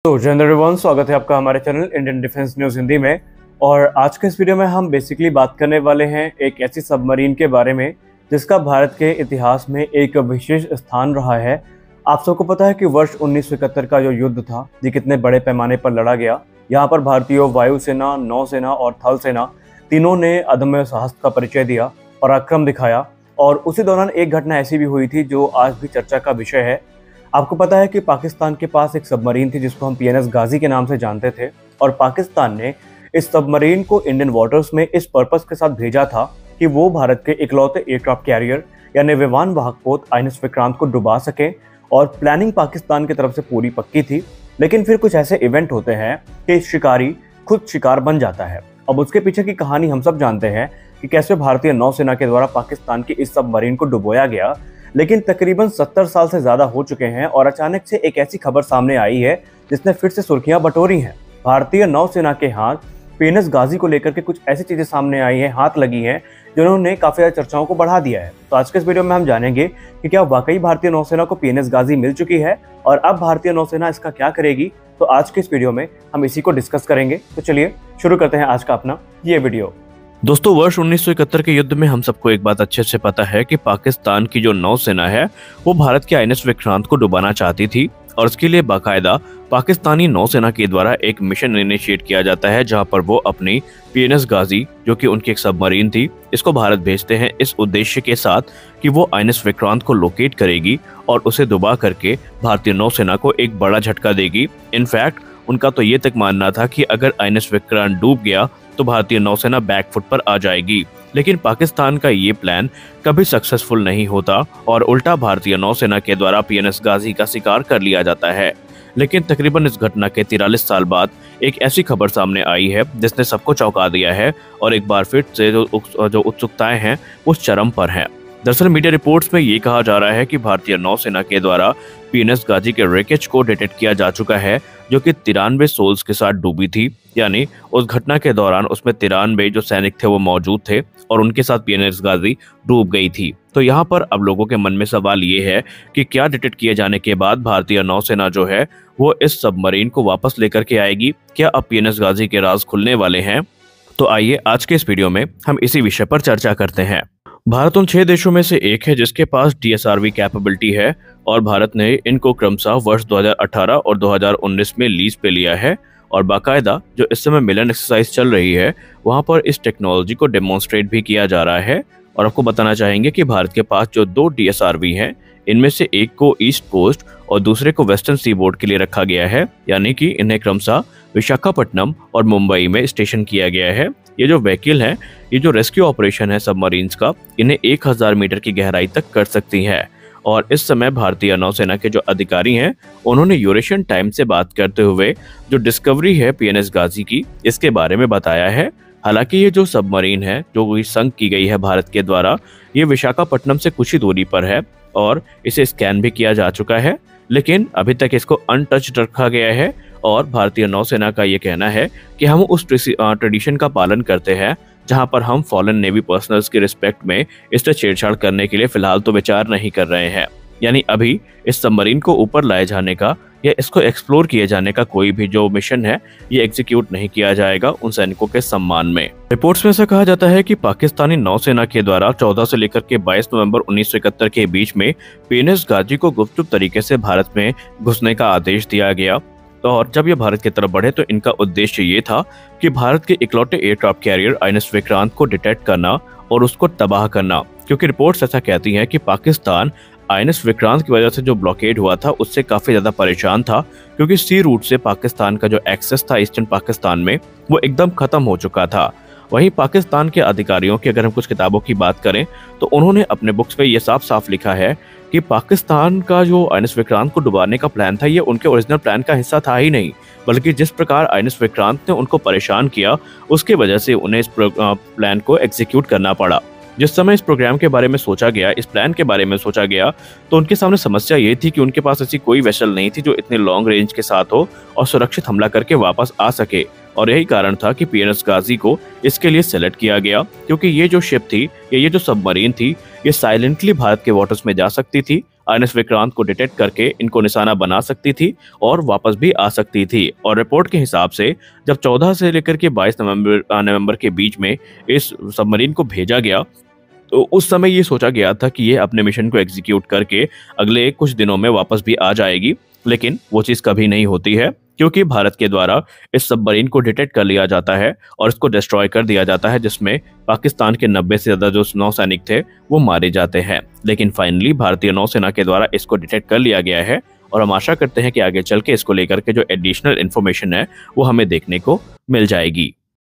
तो जय हिंद एवरीवन, स्वागत है आपका हमारे channel Indian defence news Hindi में। और आज के इस वीडियो में हम बेसिकली बात करने वाले हैं एक ऐसी सबमरीन के बारे में जिसका भारत के इतिहास में एक विशेष स्थान रहा है। आप सबको पता है कि वर्ष 1971 का जो युद्ध था ये कितने बड़े पैमाने पर लड़ा गया। यहाँ पर भारतीय वायुसेना, नौसेना और थल सेना तीनों ने अदम्य साहस का परिचय दिया, पराक्रम दिखाया। और उसी दौरान एक घटना ऐसी भी हुई थी जो आज भी चर्चा का विषय है। आपको पता है कि पाकिस्तान के पास एक सबमरीन थी जिसको हम PNS गाजी के नाम से जानते थे, और पाकिस्तान ने इस सबमरीन को इंडियन वाटर्स में इस पर्पस के साथ भेजा था कि वो भारत के इकलौते एयरक्राफ्ट कैरियर यानी विमान वाहक पोत INS विक्रांत को डुबा सके। और प्लानिंग पाकिस्तान की तरफ से पूरी पक्की थी, लेकिन फिर कुछ ऐसे इवेंट होते हैं कि शिकारी खुद शिकार बन जाता है। अब उसके पीछे की कहानी हम सब जानते हैं कि कैसे भारतीय नौसेना के द्वारा पाकिस्तान की इस सबमरीन को डुबोया गया। लेकिन तकरीबन 70 साल से ज्यादा हो चुके हैं और अचानक से एक ऐसी खबर सामने आई है जिसने फिर से सुर्खियां बटोरी हैं। भारतीय नौसेना के हाथ PNS गाजी को लेकर के कुछ ऐसी चीजें सामने आई हैं, हाथ लगी हैं, जिन्होंने काफी ज्यादा चर्चाओं को बढ़ा दिया है। तो आज के इस वीडियो में हम जानेंगे कि क्या वाकई भारतीय नौसेना को PNS गाजी मिल चुकी है और अब भारतीय नौसेना इसका क्या करेगी। तो आज के इस वीडियो में हम इसी को डिस्कस करेंगे। तो चलिए शुरू करते हैं आज का अपना ये वीडियो। दोस्तों, वर्ष 1971 के युद्ध में हम सबको एक बात अच्छे से पता है कि पाकिस्तान की जो नौसेना है वो भारत के INS विक्रांत को डुबाना चाहती थी, और इसके लिए बाकायदा पाकिस्तानी नौसेना के द्वारा एक मिशन इनिशिएट किया जाता है जहां पर वो अपनी PNS गाजी, जो कि उनकी एक सबमरीन थी, इसको भारत भेजते हैं इस उद्देश्य के साथ कि वो INS विक्रांत को लोकेट करेगी और उसे डुबा करके भारतीय नौसेना को एक बड़ा झटका देगी। इनफैक्ट उनका तो ये तक मानना था कि अगर INS विक्रांत डूब गया तो भारतीय नौसेना बैकफुट पर आ जाएगी। लेकिन पाकिस्तान का ये प्लान कभी सक्सेसफुल नहीं होता और उल्टा भारतीय नौसेना के द्वारा PNS गाजी का शिकार कर लिया जाता है। लेकिन तकरीबन इस घटना के 43 साल बाद एक ऐसी खबर सामने आई है जिसने सबको चौंका दिया है, और एक बार फिर से जो उत्सुकताएं हैं वो चरम पर हैं। दरअसल मीडिया रिपोर्ट्स में ये कहा जा रहा है कि भारतीय नौसेना के द्वारा PNS गाजी के रेकेज को डिटेक्ट किया जा चुका है, जो कि 93 सोल्स के साथ डूबी थी। यानी उस घटना के दौरान उसमें 93 जो सैनिक थे वो मौजूद थे और उनके साथ PNS गाजी डूब गई थी। तो यहाँ पर अब लोगों के मन में सवाल ये है कि क्या डिटेक्ट किए जाने के बाद भारतीय नौसेना जो है वो इस सबमरीन को वापस लेकर के आएगी? क्या अब PNS गाजी के राज खुलने वाले हैं? तो आइए आज के इस वीडियो में हम इसी विषय पर चर्चा करते हैं। भारत उन 6 देशों में से एक है जिसके पास DSRV कैपेबिलिटी है, और भारत ने इनको क्रमशः वर्ष 2018 और 2019 में लीज पे लिया है। और बाकायदा जो इस समय मिलन एक्सरसाइज चल रही है वहां पर इस टेक्नोलॉजी को डेमोन्स्ट्रेट भी किया जा रहा है। और आपको बताना चाहेंगे कि भारत के पास जो 2 DSRV हैं, इनमें से एक को ईस्ट कोस्ट और दूसरे को वेस्टर्न सीबोर्ड के लिए रखा गया है, यानी कि इन्हें क्रमशः विशाखापट्टनम और मुंबई में स्टेशन किया गया है। ये जो व्हीकल है, ये जो रेस्क्यू ऑपरेशन है सबमरीन्स का, इन्हें 1000 मीटर की गहराई तक कर सकती है। और इस समय भारतीय नौसेना के जो अधिकारी हैं उन्होंने यूरेशियन टाइम से बात करते हुए जो डिस्कवरी है PNS गाजी की, इसके बारे में बताया है। हालांकि ये जो सबमरीन है जो संक की गई है भारत के द्वारा, ये विशाखापट्टनम से कुछ ही दूरी पर है और इसे स्कैन भी किया जा चुका है, लेकिन अभी तक इसको अनटच्ड रखा गया है। और भारतीय नौसेना का ये कहना है कि हम उस ट्रेडिशन का पालन करते हैं जहां पर हम फॉलन नेवी पर्सनल्स की रिस्पेक्ट में इससे छेड़छाड़ करने के लिए फिलहाल तो विचार नहीं कर रहे हैं। यानी अभी इस सबमरीन को ऊपर लाए जाने का या इसको एक्सप्लोर किए जाने का कोई भी जो मिशन है ये एग्जीक्यूट नहीं किया जाएगा उन सैनिकों के सम्मान में। रिपोर्ट्स में ऐसा कहा जाता है कि पाकिस्तानी नौसेना के द्वारा 14 से लेकर के 22 नवंबर 1971 के बीच में PNS गाजी को गुप्तचुप तरीके से भारत में घुसने का आदेश दिया गया। और जब ये भारत की तरफ बढ़े तो इनका उद्देश्य ये था कि भारत के इकलौते एयरक्राफ्ट कैरियर INS विक्रांत को डिटेक्ट करना और उसको तबाह करना, क्योंकि रिपोर्ट्स ऐसा कहती हैं कि पाकिस्तान INS विक्रांत की वजह से जो ब्लॉकेड हुआ था उससे काफी ज्यादा परेशान था, क्योंकि सी रूट से पाकिस्तान का जो एक्सेस था ईस्टर्न पाकिस्तान में वो एकदम खत्म हो चुका था। वहीं पाकिस्तान के अधिकारियों की अगर हम कुछ किताबों की बात करें तो उन्होंने अपने बुक्स में ये साफ साफ लिखा है कि पाकिस्तान का जो INS विक्रांत को डुबाने का प्लान था ये उनके ओरिजिनल प्लान का हिस्सा था ही नहीं, बल्कि जिस प्रकार INS विक्रांत ने उनको परेशान किया उसके वजह से उन्हें इस प्लान को एग्जीक्यूट करना पड़ा। जिस समय इस प्रोग्राम के बारे में सोचा गया, इस प्लान के बारे में सोचा गया, तो उनके सामने समस्या ये थी कि उनके पास ऐसी कोई वेसल नहीं थी जो इतने लॉन्ग रेंज के साथ हो और सुरक्षित हमला करके वापस आ सके। और यही कारण था कि PNS गाजी को इसके लिए सेलेक्ट किया गया, क्योंकि ये जो शिप थी, ये जो सबमरीन थी, ये साइलेंटली भारत के वाटर्स में जा सकती थी INS विक्रांत को डिटेक्ट करके इनको निशाना बना सकती थी और वापस भी आ सकती थी। और रिपोर्ट के हिसाब से जब 14 से लेकर के 22 नवंबर के बीच में इस सबमरीन को भेजा गया, तो उस समय ये सोचा गया था कि ये अपने मिशन को एग्जीक्यूट करके अगले कुछ दिनों में वापस भी आ जाएगी, लेकिन वो चीज़ कभी नहीं होती है, क्योंकि भारत के द्वारा इस सबमरीन को डिटेक्ट कर लिया जाता है और इसको डिस्ट्रॉय कर दिया जाता है, जिसमें पाकिस्तान के 90 से ज़्यादा जो नौसैनिक थे वो मारे जाते हैं। लेकिन फाइनली भारतीय नौसेना के द्वारा इसको डिटेक्ट कर लिया गया है और हम आशा करते हैं कि आगे चल के इसको लेकर के जो एडिशनल इन्फॉर्मेशन है वो हमें देखने को मिल जाएगी।